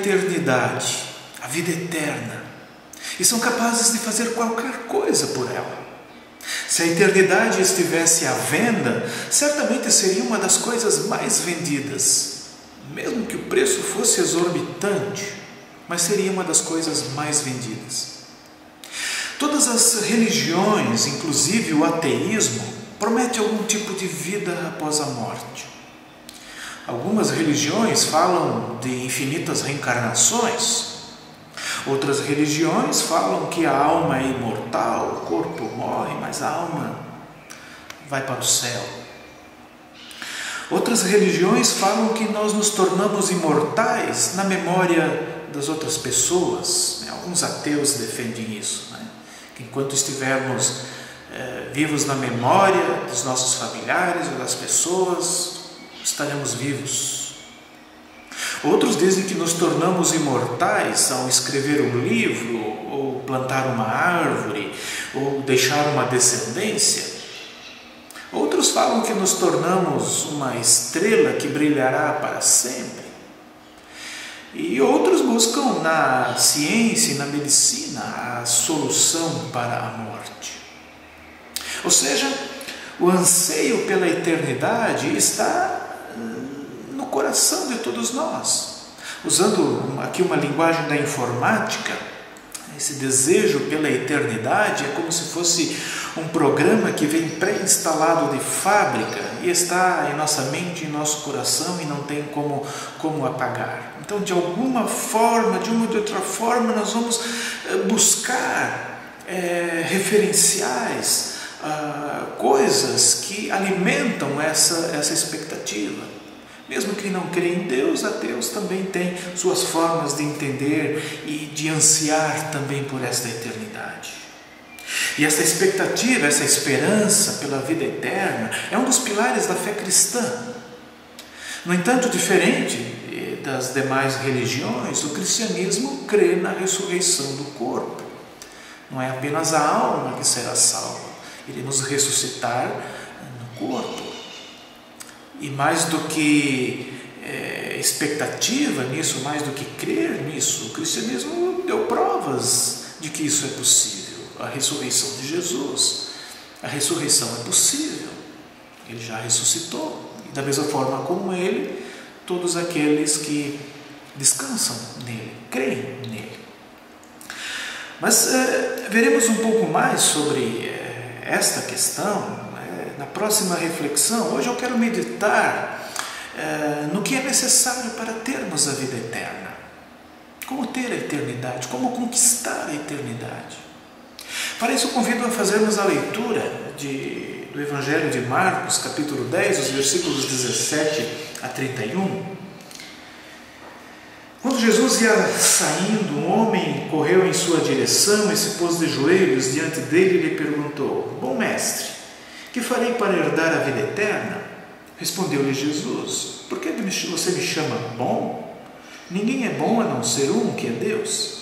eternidade, a vida eterna, e são capazes de fazer qualquer coisa por ela. Se a eternidade estivesse à venda, certamente seria uma das coisas mais vendidas, mesmo que o preço fosse exorbitante, mas seria uma das coisas mais vendidas. Todas as religiões, inclusive o ateísmo, prometem algum tipo de vida após a morte. Algumas religiões falam de infinitas reencarnações. Outras religiões falam que a alma é imortal, o corpo morre, mas a alma vai para o céu. Outras religiões falam que nós nos tornamos imortais na memória das outras pessoas. Alguns ateus defendem isso, que enquanto estivermos vivos na memória dos nossos familiares ou das pessoas, estaremos vivos. Outros dizem que nos tornamos imortais ao escrever um livro, ou plantar uma árvore, ou deixar uma descendência. Outros falam que nos tornamos uma estrela que brilhará para sempre. E outros buscam na ciência e na medicina a solução para a morte. Ou seja, o anseio pela eternidade está no coração de todos nós. Usando aqui uma linguagem da informática, esse desejo pela eternidade é como se fosse um programa que vem pré-instalado de fábrica e está em nossa mente, em nosso coração, e não tem como apagar. Então, de alguma forma, de uma ou de outra forma, nós vamos buscar referenciais, coisas que alimentam essa expectativa. Mesmo quem não crê em Deus, ateus também têm suas formas de entender e de ansiar também por esta eternidade. E essa expectativa, essa esperança pela vida eterna é um dos pilares da fé cristã. No entanto, diferente das demais religiões, o cristianismo crê na ressurreição do corpo. Não é apenas a alma que será salva, iremos ressuscitar no corpo. E mais do que expectativa nisso, mais do que crer nisso, o cristianismo deu provas de que isso é possível. A ressurreição de Jesus, a ressurreição é possível. Ele já ressuscitou. E da mesma forma como Ele, todos aqueles que descansam nele, creem nele. Mas veremos um pouco mais sobre esta questão na próxima reflexão. Hoje eu quero meditar no que é necessário para termos a vida eterna. Como ter a eternidade, como conquistar a eternidade. Para isso eu convido a fazermos a leitura do Evangelho de Marcos, capítulo 10, os versículos 17 a 31. Quando Jesus ia saindo, um homem correu em sua direção e se pôs de joelhos diante dele e lhe perguntou: Bom mestre, que farei para herdar a vida eterna? Respondeu-lhe Jesus: Por que você me chama bom? Ninguém é bom a não ser um, que é Deus.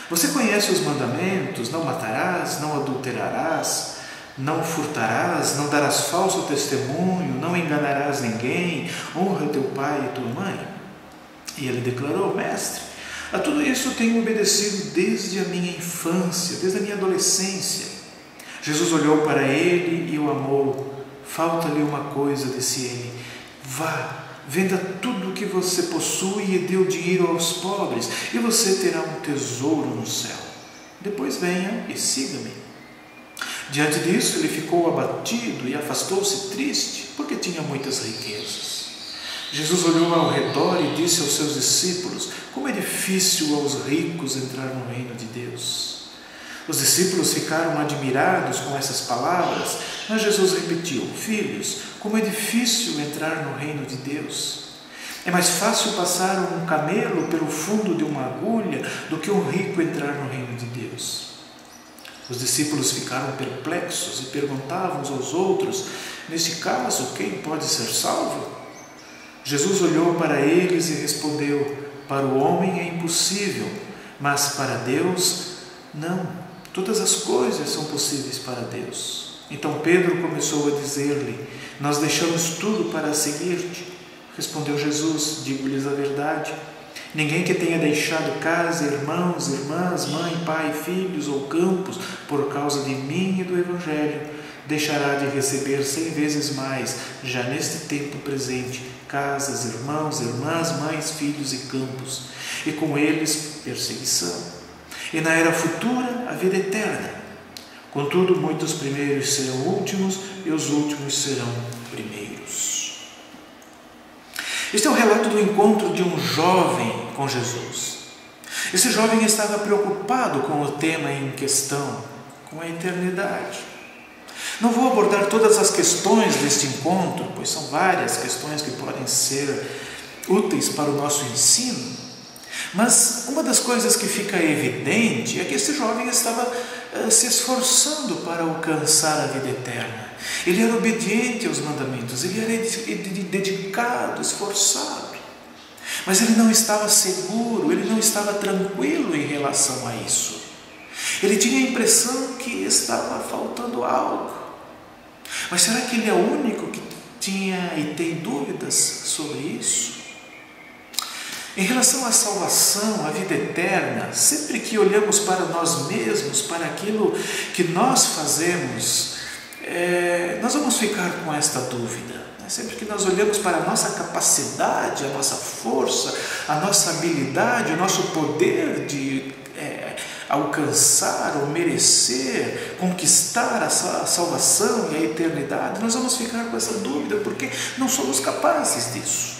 Você conhece os mandamentos: não matarás, não adulterarás, não furtarás, não darás falso testemunho, não enganarás ninguém, honra teu pai e tua mãe. E ele declarou: Mestre, a tudo isso tenho obedecido desde a minha infância, desde a minha adolescência. Jesus olhou para ele e o amou. Falta-lhe uma coisa, disse ele: Vá, venda tudo o que você possui e dê o dinheiro aos pobres, e você terá um tesouro no céu. Depois venha e siga-me. Diante disso, ele ficou abatido e afastou-se triste, porque tinha muitas riquezas. Jesus olhou ao redor e disse aos seus discípulos: Como é difícil aos ricos entrar no reino de Deus. Os discípulos ficaram admirados com essas palavras, mas Jesus repetiu: Filhos, como é difícil entrar no reino de Deus. É mais fácil passar um camelo pelo fundo de uma agulha do que um rico entrar no reino de Deus. Os discípulos ficaram perplexos e perguntavam uns aos outros: Neste caso, quem pode ser salvo? Jesus olhou para eles e respondeu: Para o homem é impossível, mas para Deus, não. Todas as coisas são possíveis para Deus. Então Pedro começou a dizer-lhe: Nós deixamos tudo para seguir-te. Respondeu Jesus: Digo-lhes a verdade. Ninguém que tenha deixado casa, irmãos, irmãs, mãe, pai, filhos ou campos por causa de mim e do Evangelho, deixará de receber 100 vezes mais, já neste tempo presente, casas, irmãos, irmãs, mães, filhos e campos, e com eles perseguição. E na era futura, a vida eterna. Contudo, muitos primeiros serão últimos e os últimos serão primeiros. Este é o relato do encontro de um jovem com Jesus. Esse jovem estava preocupado com o tema em questão, com a eternidade. Não vou abordar todas as questões deste encontro, pois são várias questões que podem ser úteis para o nosso ensino, mas uma das coisas que fica evidente é que esse jovem estava se esforçando para alcançar a vida eterna. Ele era obediente aos mandamentos, ele era dedicado, esforçado, mas ele não estava seguro, ele não estava tranquilo em relação a isso. Ele tinha a impressão que estava faltando algo. Mas será que ele é o único que tinha e tem dúvidas sobre isso? Em relação à salvação, à vida eterna, sempre que olhamos para nós mesmos, para aquilo que nós fazemos, nós vamos ficar com esta dúvida. Sempre que nós olhamos para a nossa capacidade, a nossa força, a nossa habilidade, o nosso poder de alcançar ou merecer, conquistar a salvação e a eternidade, nós vamos ficar com essa dúvida, porque não somos capazes disso.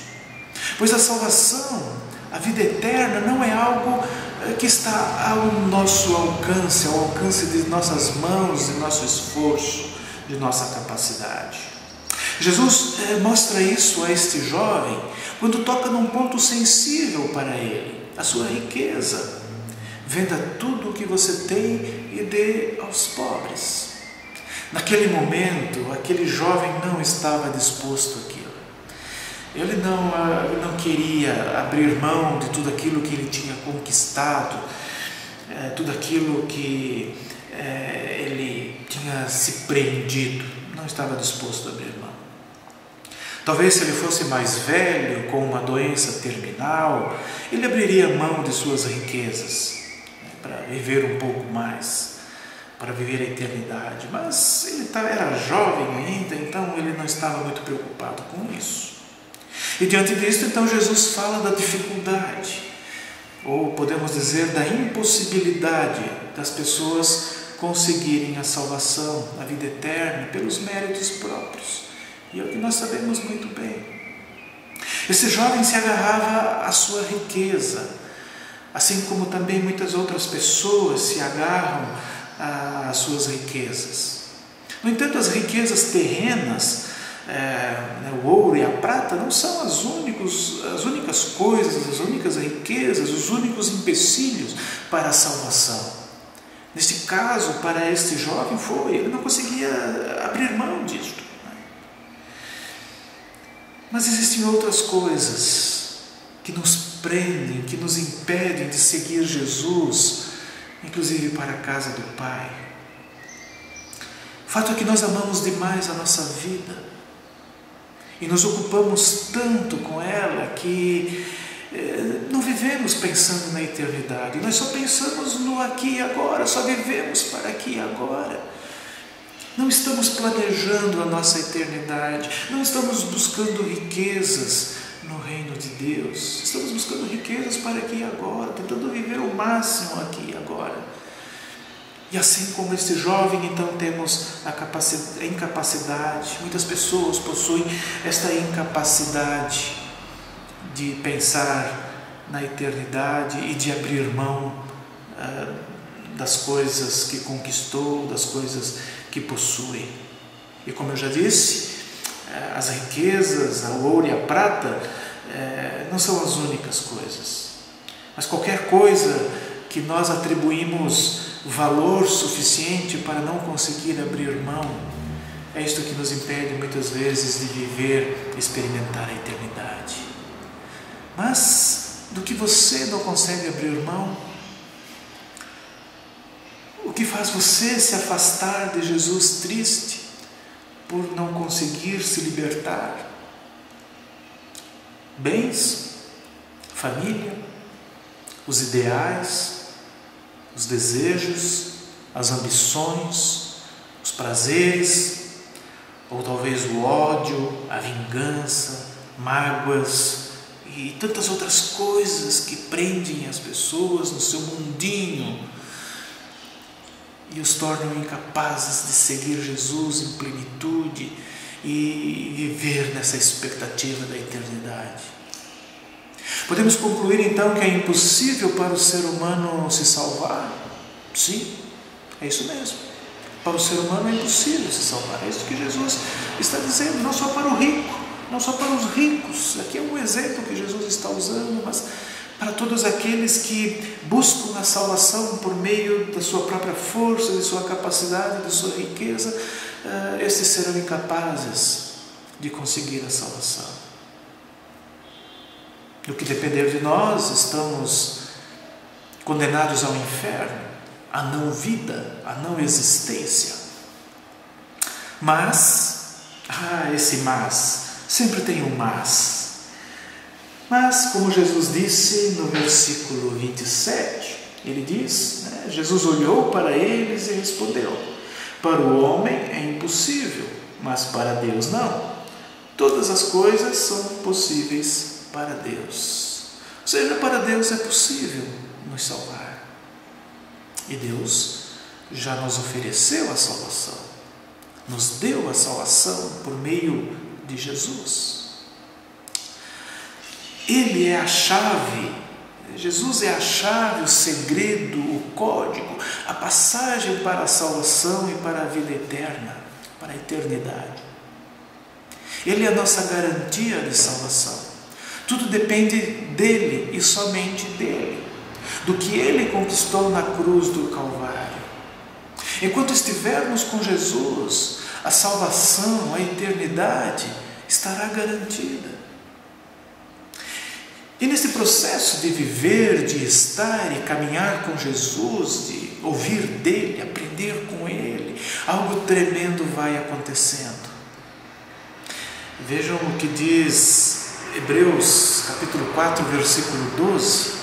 Pois a salvação, a vida eterna, não é algo que está ao nosso alcance, ao alcance de nossas mãos, de nosso esforço, de nossa capacidade. Jesus mostra isso a este jovem quando toca num ponto sensível para ele, a sua riqueza. Venda tudo o que você tem e dê aos pobres. Naquele momento, aquele jovem não estava disposto àquilo. Ele não queria abrir mão de tudo aquilo que ele tinha conquistado, tudo aquilo que ele tinha se prendido. Não estava disposto a abrir mão. Talvez se ele fosse mais velho, com uma doença terminal, ele abriria mão de suas riquezas para viver um pouco mais, para viver a eternidade. Mas ele era jovem ainda, então ele não estava muito preocupado com isso. E diante disso, então, Jesus fala da dificuldade, ou podemos dizer da impossibilidade das pessoas conseguirem a salvação, a vida eterna, pelos méritos próprios. E é o que nós sabemos muito bem. Esse jovem se agarrava à sua riqueza, assim como também muitas outras pessoas se agarram às suas riquezas. No entanto, as riquezas terrenas, o ouro e a prata, não são as únicas coisas, as únicas riquezas, os únicos empecilhos para a salvação. Neste caso, para este jovem ele não conseguia abrir mão disto. Mas existem outras coisas que nos prendem, que nos impedem de seguir Jesus, inclusive para a casa do Pai. O fato é que nós amamos demais a nossa vida e nos ocupamos tanto com ela que não vivemos pensando na eternidade. Nós só pensamos no aqui e agora, só vivemos para aqui e agora. Não estamos planejando a nossa eternidade, não estamos buscando riquezas no reino de Deus, estamos buscando riquezas para aqui e agora, tentando viver o máximo aqui e agora. E assim como este jovem, então temos a incapacidade, muitas pessoas possuem esta incapacidade de pensar na eternidade e de abrir mão das coisas que conquistou, das coisas que possui. E como eu já disse, as riquezas, o ouro e a prata não são as únicas coisas. Mas qualquer coisa que nós atribuímos valor suficiente para não conseguir abrir mão, é isto que nos impede muitas vezes de viver, experimentar a eternidade. Mas do que você não consegue abrir mão, o que faz você se afastar de Jesus triste por não conseguir se libertar? Bens, família, os ideais, os desejos, as ambições, os prazeres, ou talvez o ódio, a vingança, mágoas e tantas outras coisas que prendem as pessoas no seu mundinho e os tornam incapazes de seguir Jesus em plenitude e viver nessa expectativa da eternidade. Podemos concluir então que é impossível para o ser humano se salvar? Sim, é isso mesmo. Para o ser humano é impossível se salvar. É isso que Jesus está dizendo, não só para o rico, não só para os ricos. Aqui é um exemplo que Jesus está usando, mas para todos aqueles que buscam a salvação por meio da sua própria força, de sua capacidade, de sua riqueza, estes serão incapazes de conseguir a salvação. No que depender de nós, estamos condenados ao inferno, à não vida, à não existência. Mas, esse mas, sempre tem um mas. Mas, como Jesus disse no versículo 27, ele diz, Jesus olhou para eles e respondeu: para o homem é impossível, mas para Deus não. Todas as coisas são possíveis para Deus. Ou seja, para Deus é possível nos salvar. E Deus já nos ofereceu a salvação. Nos deu a salvação por meio de Jesus. Ele é a chave, Jesus é a chave, o segredo, o código, a passagem para a salvação e para a vida eterna, para a eternidade. Ele é a nossa garantia de salvação. Tudo depende dele e somente dele, do que ele conquistou na cruz do Calvário. Enquanto estivermos com Jesus, a salvação, a eternidade estará garantida. E nesse processo de viver, de estar e caminhar com Jesus, de ouvir dele, aprender com ele, algo tremendo vai acontecendo. Vejam o que diz Hebreus capítulo 4, versículo 12.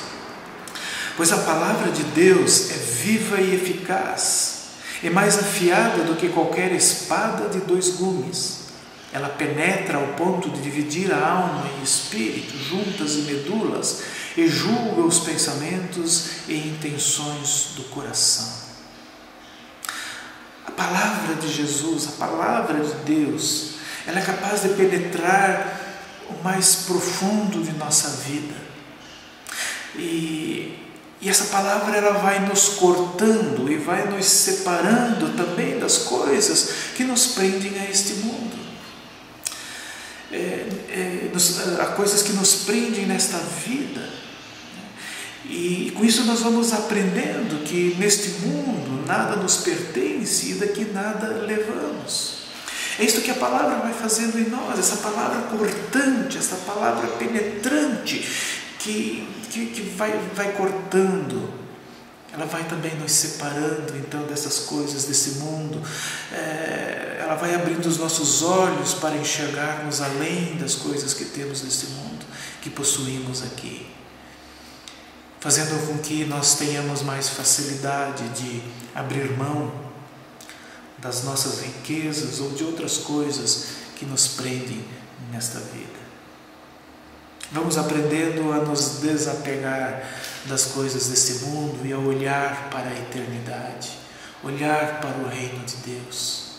Pois a palavra de Deus é viva e eficaz, é mais afiada do que qualquer espada de 2 gumes. Ela penetra ao ponto de dividir a alma e espírito, juntas e medulas, e julga os pensamentos e intenções do coração. A palavra de Jesus, a palavra de Deus, ela é capaz de penetrar o mais profundo de nossa vida. E essa palavra ela vai nos cortando e vai nos separando também das coisas que nos prendem a este mundo. Há coisas que nos prendem nesta vida. E com isso nós vamos aprendendo que neste mundo nada nos pertence e daqui nada levamos. É isto que a palavra vai fazendo em nós, essa palavra cortante, essa palavra penetrante que vai cortando. Ela vai também nos separando então dessas coisas, desse mundo. Ela vai abrindo os nossos olhos para enxergarmos além das coisas que temos nesse mundo, que possuímos aqui, fazendo com que nós tenhamos mais facilidade de abrir mão das nossas riquezas ou de outras coisas que nos prendem nesta vida. Vamos aprendendo a nos desapegar das coisas deste mundo e a olhar para a eternidade, olhar para o reino de Deus.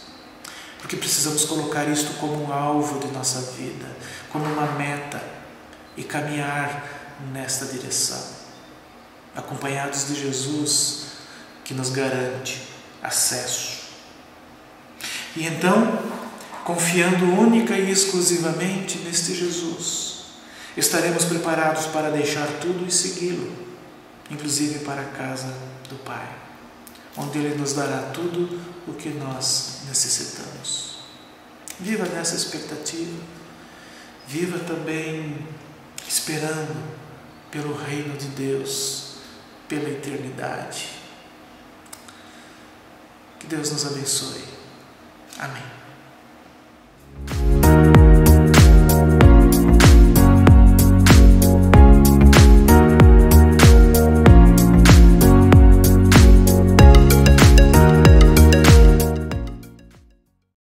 Porque precisamos colocar isto como um alvo de nossa vida, como uma meta e caminhar nesta direção, acompanhados de Jesus, que nos garante acesso. E então, confiando única e exclusivamente neste Jesus, estaremos preparados para deixar tudo e segui-lo, inclusive para a casa do Pai, onde Ele nos dará tudo o que nós necessitamos. Viva nessa expectativa, viva também esperando pelo reino de Deus, pela eternidade. Que Deus nos abençoe. Amém.